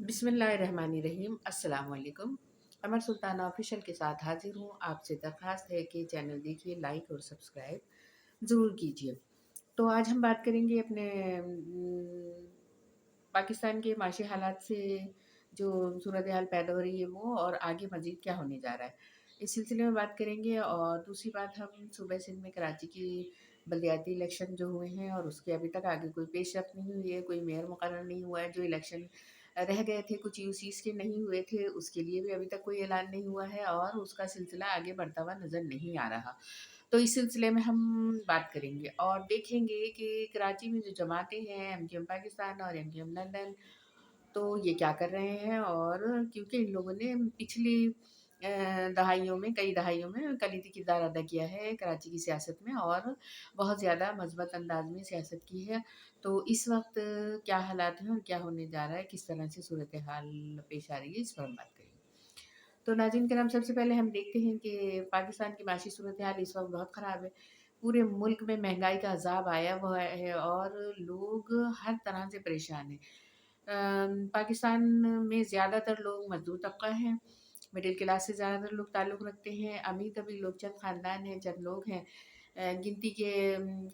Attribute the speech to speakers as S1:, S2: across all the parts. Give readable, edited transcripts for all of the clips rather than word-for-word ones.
S1: बिस्मिल्लाहिर्रहमानिर्रहीम। अस्सलाम वालेकुम। अमर सुल्ताना ऑफिशियल के साथ हाजिर हूँ। आपसे दरख्वास्त है कि चैनल देखिए, लाइक और सब्सक्राइब ज़रूर कीजिए। तो आज हम बात करेंगे अपने पाकिस्तान के माशी हालात से जो सूरत हाल पैदा हो रही है वो, और आगे मज़ीद क्या होने जा रहा है, इस सिलसिले में बात करेंगे। और दूसरी बात, हम सूबे सिंध में कराची की बलदियाती इलेक्शन जो हुए हैं और उसके अभी तक आगे कोई पेशरफ्त नहीं हुई है, कोई मेयर मुकर्रर नहीं हुआ है। जो इलेक्शन रह गए थे, कुछ यूसीस के नहीं हुए थे, उसके लिए भी अभी तक कोई ऐलान नहीं हुआ है और उसका सिलसिला आगे बढ़ता हुआ नज़र नहीं आ रहा। तो इस सिलसिले में हम बात करेंगे और देखेंगे कि कराची में जो जमातें हैं, एमक्यूएम पाकिस्तान और एमक्यूएम लंदन, तो ये क्या कर रहे हैं। और क्योंकि इन लोगों ने पिछली दहाइयों में, कई दहाइयों में कलीदी किरदार अदा किया है कराची की सियासत में और बहुत ज़्यादा मज़बूत अंदाज में सियासत की है। तो इस वक्त क्या हालात हैं और क्या होने जा रहा है, किस तरह से सूरत हाल पेश आ रही है, इस पर हम बात करेंगे। तो नाज़रीन कराम, सबसे पहले हम देखते हैं कि पाकिस्तान की माशी सूरत हाल इस वक्त बहुत ख़राब है। पूरे मुल्क में महंगाई का अज़ाब आया हुआ है और लोग हर तरह से परेशान हैं। पाकिस्तान में ज़्यादातर लोग मज़दूर तबका हैं, मिडिल क्लास से ज़्यादातर लोग ताल्लुक़ रखते हैं। अमीर-कबीर लोग चंद ख़ानदान हैं, चंद लोग हैं। गिनती के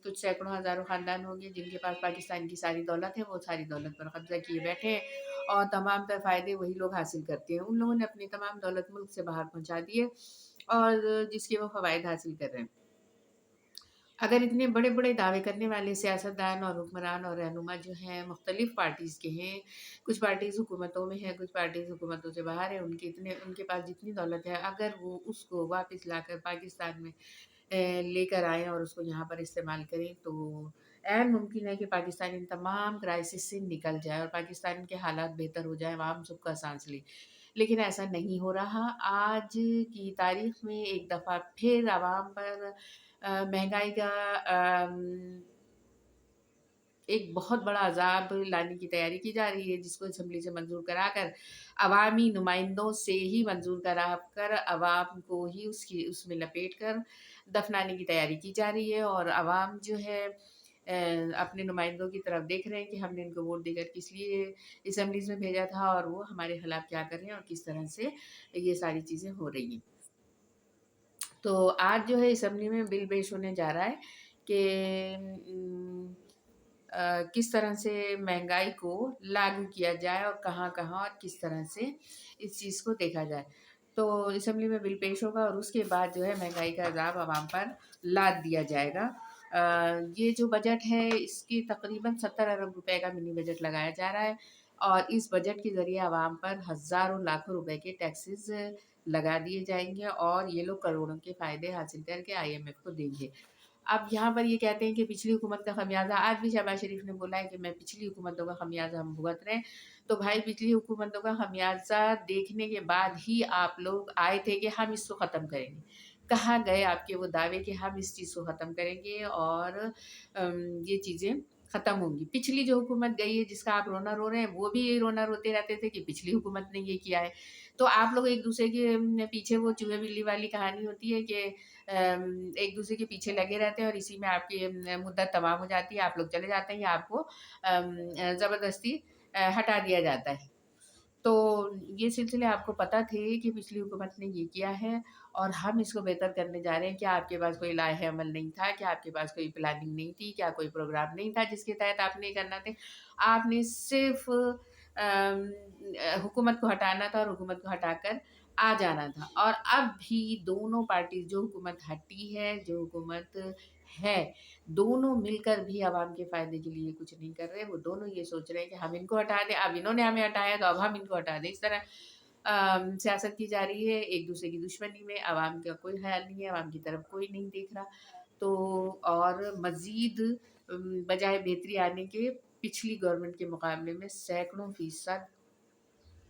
S1: कुछ सैकड़ों हज़ारों ख़ानदान होंगे जिनके पास पाकिस्तान की सारी दौलत है, वो सारी दौलत पर कब्ज़ा किए बैठे हैं और तमाम तर फ़ायदे वही लोग हासिल करते हैं। उन लोगों ने अपनी तमाम दौलत मुल्क से बाहर पहुँचा दी है और जिसके वो फ़वाइद हासिल कर रहे हैं। अगर इतने बड़े-बड़े दावे करने वाले सियासतदान और हुक्मरान और रहनुमा जो हैं मुख्तलिफ़ पार्टीज़ के हैं, कुछ पार्टीज़ हुकूमतों में हैं, कुछ पार्टीज़ हुकूमतों से बाहर हैं, उनके पास जितनी दौलत है, अगर वो उसको वापस लाकर पाकिस्तान में लेकर आएँ और उसको यहाँ पर इस्तेमाल करें, तो ऐन मुमकिन है कि पाकिस्तान इन तमाम क्राइसिस से निकल जाए और पाकिस्तान के हालात बेहतर हो जाएँ, अवाम सुख का साँस ले। लेकिन ऐसा नहीं हो रहा। आज की तारीख़ में एक दफ़ा फिर अवाम पर महँगाई का एक बहुत बड़ा अज़ाब लाने की तैयारी की जा रही है, जिसको असेंबली से मंज़ूर कराकर, अवामी नुमाइंदों से ही मंज़ूर कराकर, अवाम को ही उसमें लपेट कर दफ़नाने की तैयारी की जा रही है। और अवाम जो है अपने नुमाइंदों की तरफ देख रहे हैं कि हमने इनको वोट देकर किस लिए असेंबलीज़ में भेजा था और वो हमारे खिलाफ क्या कर रहे हैं और किस तरह से ये सारी चीज़ें हो रही हैं। तो आज जो है असेंबली में बिल पेश होने जा रहा है कि किस तरह से महँगाई को लागू किया जाए और कहाँ-कहाँ और किस तरह से इस चीज़ को देखा जाए। तो असेंबली में बिल पेश होगा और उसके बाद जो है महँगाई का अज़ाब अवाम पर लाद दिया जाएगा। ये जो बजट है, इसकी तकरीबन 70 अरब रुपए का मिनी बजट लगाया जा रहा है और इस बजट के ज़रिए अवाम पर हज़ारों लाखों रुपए के टैक्सेस लगा दिए जाएँगे और ये लोग करोड़ों के फ़ायदे हासिल करके आईएमएफ को देंगे। अब यहाँ पर ये कहते हैं कि पिछली हुकूमत का खमियाज़ा, आज भी शहबाज़ शरीफ ने बोला है कि मैं पिछली हुकूमतों का खमियाज़ा हम भुगत रहे हैं। तो भाई, पिछली हुकूमतों का खमियाज़ा देखने के बाद ही आप लोग आए थे कि हम इसको ख़त्म करेंगे। कहाँ गए आपके वो दावे कि हम इस चीज़ को ख़त्म करेंगे और ये चीज़ें ख़त्म होंगी। पिछली जो हुकूमत गई है जिसका आप रोना रो रहे हैं, वो भी यही रोना रोते रहते थे कि पिछली हुकूमत ने ये किया है। तो आप लोग एक-दूसरे के पीछे, वो चूहे-बिल्ली वाली कहानी होती है कि एक-दूसरे के पीछे लगे रहते हैं और इसी में आपकी मुद्दत तमाम हो जाती है। आप लोग चले जाते हैं या आपको ज़बरदस्ती हटा दिया जाता है। तो ये सिलसिले आपको पता थे कि पिछली हुकूमत ने ये किया है और हम इसको बेहतर करने जा रहे हैं। क्या आपके पास कोई लाहे-अमल नहीं था? क्या आपके पास कोई प्लानिंग नहीं थी? क्या कोई प्रोग्राम नहीं था जिसके तहत आपने ये करना था? आपने सिर्फ़ हुकूमत को हटाना था और हुकूमत को हटाकर आ जाना था। और अब भी दोनों पार्टी, जो हुकूमत हटी है, जो हुकूमत है, दोनों मिलकर भी अवाम के फ़ायदे के लिए कुछ नहीं कर रहे। वो दोनों ये सोच रहे हैं कि हम इनको हटा दें, अब इन्होंने हमें हटाया तो अब हम इनको हटा दें। इस तरह सियासत की जा रही है, एक-दूसरे की दुश्मनी में। अवाम का कोई ख़्याल नहीं है, अवाम की तरफ कोई नहीं देख रहा। तो और मज़ीद बजाय बेहतरी आने के, पिछली गवर्नमेंट के मुकाबले में सैकड़ों फ़ीसद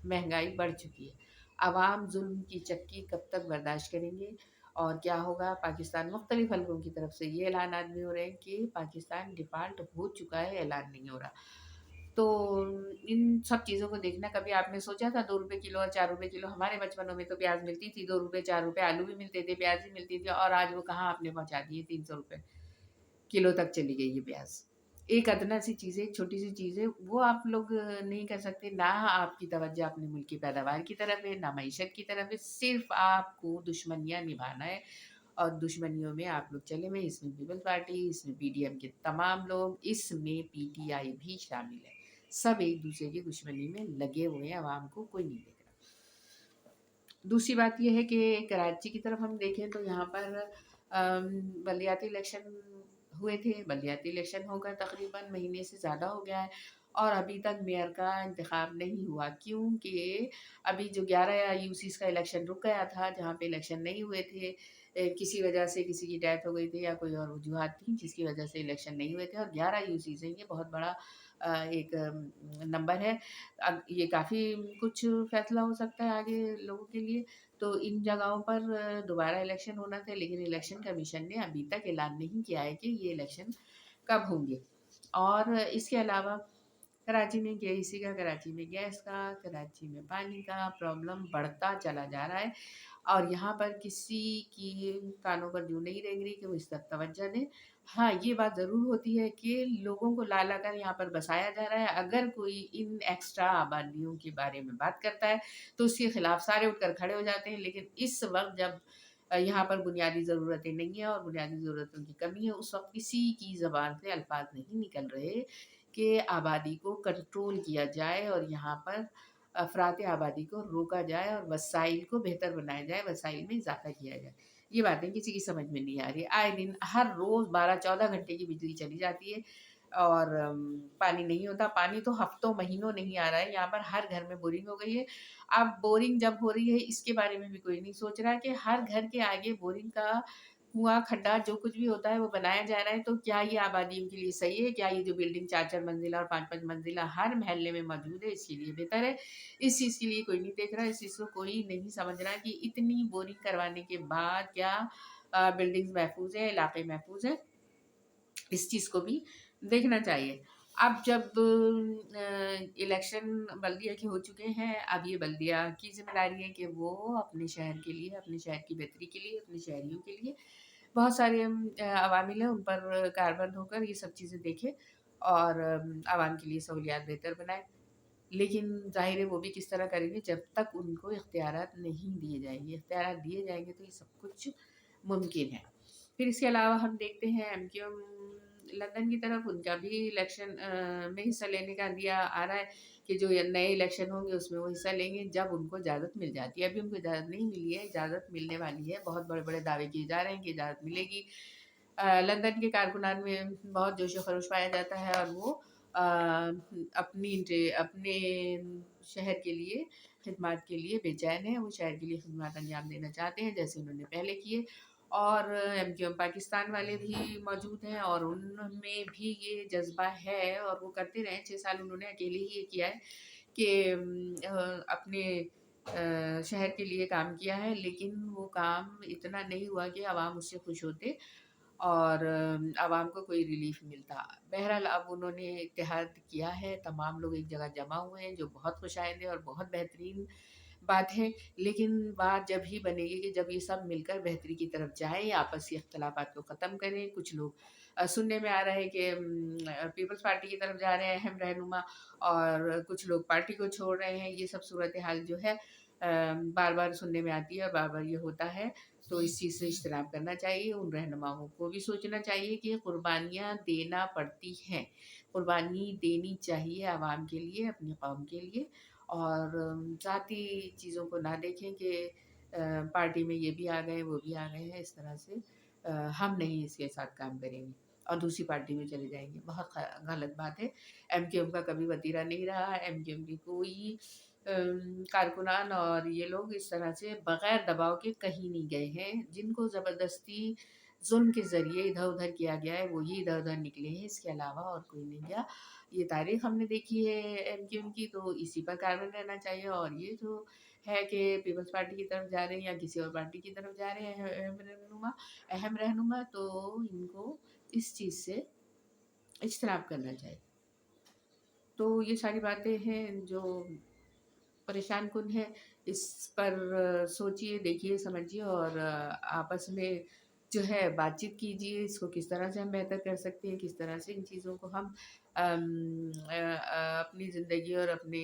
S1: महँगाई बढ़ चुकी है। अवाम ज़ुल्म की चक्की कब तक बर्दाश्त करेंगे और क्या होगा? पाकिस्तान, मुख्तलिफ़ हलकों की तरफ से ये ऐलानात भी हो रहे हैं कि पाकिस्तान डिफ़ॉल्ट हो चुका है, ऐलान नहीं हो रहा। तो इन सब चीज़ों को देखना, कभी आपने सोचा था ₹2 किलो और ₹4 किलो? हमारे बचपनों में तो प्याज़ मिलती थी ₹2 ₹4, आलू भी मिलते थे, प्याज़ भी मिलती थी और आज वो कहाँ आपने पहुँचा दी है, ₹300 किलो तक चली गई है प्याज़। एक अदना-सी चीज़ है, एक छोटी-सी चीज़ है, वो आप लोग नहीं कर सकते। ना आपकी तवज्जो अपने मुल्क की पैदावार की तरफ है, ना मईशत की तरफ है, सिर्फ़ आपको दुश्मनियाँ निभाना है और दुश्मनियों में आप लोग चले हुए हैं। इसमें पीपल्स पार्टी, इसमें पीडीएम के तमाम लोग, इसमें पीटीआई भी शामिल है। सब एक-दूसरे की दुश्मनी में लगे हुए हैं, अवाम को कोई नहीं देख रहा। दूसरी बात ये है कि कराची की तरफ हम देखें तो यहाँ पर अम, बलदियाती इलेक्शन हुए थे। बलदियाती इलेक्शन होकर तकरीबन महीने से ज़्यादा हो गया है और अभी तक मेयर का इंतखाब नहीं हुआ, क्योंकि अभी जो 11 यूसीज़ का इलेक्शन रुक गया था, जहाँ पे इलेक्शन नहीं हुए थे, किसी वजह से किसी की डेथ हो गई थी या कोई और वजूहत थी जिसकी वजह से इलेक्शन नहीं हुए थे, और 11 यूसीज़ हैं, ये बहुत बड़ा एक नंबर है। अब ये काफ़ी कुछ फ़ैसला हो सकता है आगे लोगों के लिए। तो इन जगहों पर दोबारा इलेक्शन होना था, लेकिन इलेक्शन कमीशन ने अभी तक ऐलान नहीं किया है कि ये इलेक्शन कब होंगे। और इसके अलावा कराची में केईसी का, कराची में गैस का, कराची में पानी का प्रॉब्लम बढ़ता चला जा रहा है और यहाँ पर किसी की कानों पर जूं नहीं रेंग रही कि वो इस तरफ तवज्जो दें। हाँ, ये बात ज़रूर होती है कि लोगों को ला-ला कर यहाँ पर बसाया जा रहा है। अगर कोई इन एक्स्ट्रा आबादियों के बारे में बात करता है, तो उसके खिलाफ सारे उठकर खड़े हो जाते हैं। लेकिन इस वक़्त जब यहाँ पर बुनियादी ज़रूरतें नहीं हैं और बुनियादी ज़रूरतों की कमी है, उस वक़्त किसी की ज़बान से अल्फ़ाज़ नहीं निकल रहे कि आबादी को कंट्रोल किया जाए और यहाँ पर अफ़रात आबादी को रोका जाए और वसाइल को बेहतर बनाया जाए, वसाइल में इज़ाफ़ा किया जाए। ये बातें किसी की समझ में नहीं आ रही। आए दिन हर रोज़ 12-14 घंटे की बिजली चली जाती है और पानी नहीं होता। पानी तो हफ़्तों, महीनों नहीं आ रहा है। यहाँ पर हर घर में बोरिंग हो गई है। अब बोरिंग जब हो रही है, इसके बारे में भी कोई नहीं सोच रहा कि हर घर के आगे बोरिंग का कुआँ, खड्डा जो कुछ भी होता है वो बनाया जा रहा है, तो क्या ये आबादियों के लिए सही है? क्या ये जो बिल्डिंग 4-4 मंजिला और 5-5 मंजिला हर मोहल्ले में मौजूद है, इसके लिए बेहतर है? इस चीज़ के लिए कोई नहीं देख रहा, इस चीज़ को कोई नहीं समझ रहा कि इतनी बोरिंग करवाने के बाद क्या बिल्डिंग्स महफूज़ है, इलाके महफूज़ हैं? इस चीज़ को भी देखना चाहिए। अब जब इलेक्शन बल्दिया के हो चुके हैं, अब ये बल्दिया की ज़िम्मेदारी है कि वो अपने शहर के लिए, अपने शहर की बेहतरी के लिए, अपने शहरियों के लिए बहुत सारे अवामिल हैं, उन पर कारबंद होकर ये सब चीज़ें देखें और आवाम के लिए सहूलियात बेहतर बनाएँ। लेकिन ज़ाहिर है वो भी किस तरह करेंगे जब तक उनको इख्तियारात नहीं दिए जाएँगे। इख्तियारात दिए जाएँगे तो ये सब कुछ मुमकिन है। फिर इसके अलावा हम देखते हैं एमक्यूएम लंदन की तरफ उनका भी इलेक्शन में हिस्सा लेने का दिया आ रहा है कि जो ये नए इलेक्शन होंगे उसमें वो हिस्सा लेंगे जब उनको इजाज़त मिल जाती है। अभी उनको इजाज़त नहीं मिली है, इजाज़त मिलने वाली है। बहुत बड़े-बड़े दावे किए जा रहे हैं कि इजाज़त मिलेगी। लंदन के कारकुनान में बहुत जोश-ओ-खरोश पाया जाता है और वो अपने शहर के लिए खिदमत के लिए बेचैन हैं, वो शहर के लिए खिदमत अंजाम देना चाहते हैं, जैसे उन्होंने पहले किए और एमक्यूएम पाकिस्तान वाले भी मौजूद हैं और उनमें भी ये जज़्बा है और वो करते रहे। 6 साल उन्होंने अकेले ही ये किया है कि अपने शहर के लिए काम किया है, लेकिन वो काम इतना नहीं हुआ कि अवाम उससे खुश होते और आवाम को कोई रिलीफ़ मिलता। बहरहाल अब उन्होंने इत्तेहाद किया है, तमाम लोग एक जगह जमा हुए हैं, जो बहुत खुशाइंद है और बहुत बेहतरीन बात है। लेकिन बात जब ही बनेगी कि जब ये सब मिलकर बेहतरी की तरफ जाएँ, आपसी इख्तिलाफ़ात को ख़त्म करें। कुछ लोग सुनने में आ रहा है कि पीपल्स पार्टी की तरफ जा रहे हैं अहम रहनुमा और कुछ लोग पार्टी को छोड़ रहे हैं। ये सब सूरत-ए-हाल जो है बार-बार सुनने में आती है और बार-बार ये होता है। तो इस चीज़ से इज्तनाब करना चाहिए, उन रहनुमाओं को भी सोचना चाहिए कि कुर्बानियाँ देना पड़ती हैं। कुर्बानी देनी चाहिए आवाम के लिए, अपनी कौम के लिए और ज़ाती चीज़ों को ना देखें कि पार्टी में ये भी आ गए, वो भी आ गए हैं, इस तरह से हम नहीं इसके साथ काम करेंगे और दूसरी पार्टी में चले जाएँगे। बहुत गलत बात है। एमक्यूएम का कभी वतीरा नहीं रहा, एमक्यूएम की कोई कारकुनान और ये लोग इस तरह से बग़ैर दबाव के कहीं नहीं गए हैं। जिनको ज़बरदस्ती ज़ुल्म के ज़रिए इधर-उधर किया गया है, वो ही इधर-उधर निकले हैं, इसके अलावा और कोई नहीं गया। ये तारीख़ हमने देखी है एमक्यूएम की, तो इसी पर कायम रहना चाहिए और ये जो है कि पीपल्स पार्टी की तरफ जा रहे हैं या किसी और पार्टी की तरफ जा रहे हैं अहम रहनुमा, तो इनको इस चीज़ से इज्तनाब करना चाहिए। तो ये सारी बातें हैं जो परेशान कुन है, इस पर सोचिए, देखिए, समझिए और आपस में जो है बातचीत कीजिए, इसको किस तरह से हम बेहतर कर सकते हैं, किस तरह से इन चीज़ों को हम अपनी ज़िंदगी और अपने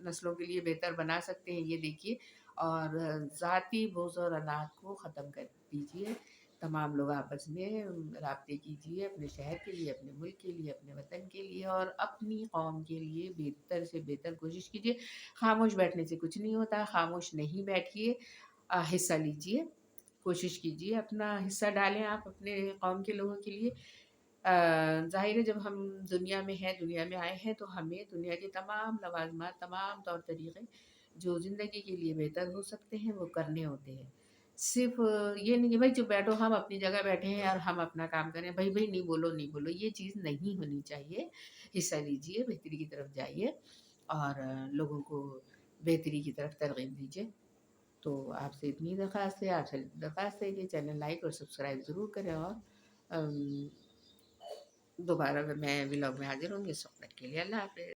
S1: नस्लों के लिए बेहतर बना सकते हैं, ये देखिए। और ज़ाती बुग़्ज़ और अनाज को ख़त्म कर दीजिए। तमाम लोग आपस में राब्ते कीजिए अपने शहर के लिए, अपने मुल्क के लिए, अपने वतन के लिए और अपनी कौम के लिए बेहतर से बेहतर कोशिश कीजिए। खामोश बैठने से कुछ नहीं होता, खामोश नहीं बैठिए, हिस्सा लीजिए, कोशिश कीजिए, अपना हिस्सा डालें आप अपने कौम के लोगों के लिए। ज़ाहिर है जब हम दुनिया में हैं, दुनिया में आए हैं तो हमें दुनिया के तमाम लवाज़िमात, तमाम तौर तरीक़े जो ज़िंदगी के लिए बेहतर हो सकते हैं वो करने होते हैं। सिर्फ़ ये नहीं कि भाई चुप बैठो, हम अपनी जगह बैठे हैं और हम अपना काम करें, भई नहीं बोलो, नहीं बोलो, ये चीज़ नहीं होनी चाहिए। हिस्सा लीजिए, बेहतरी की तरफ जाइए और लोगों को बेहतरी की तरफ तरग़ीब दीजिए। तो आपसे इतनी दरख़्वास्त है कि चैनल लाइक और सब्सक्राइब ज़रूर करें और अम, दोबारा मैं व्लॉग में हाज़िर होंगी, उस वक़्त तक के लिए अल्लाह हाफ़िज़।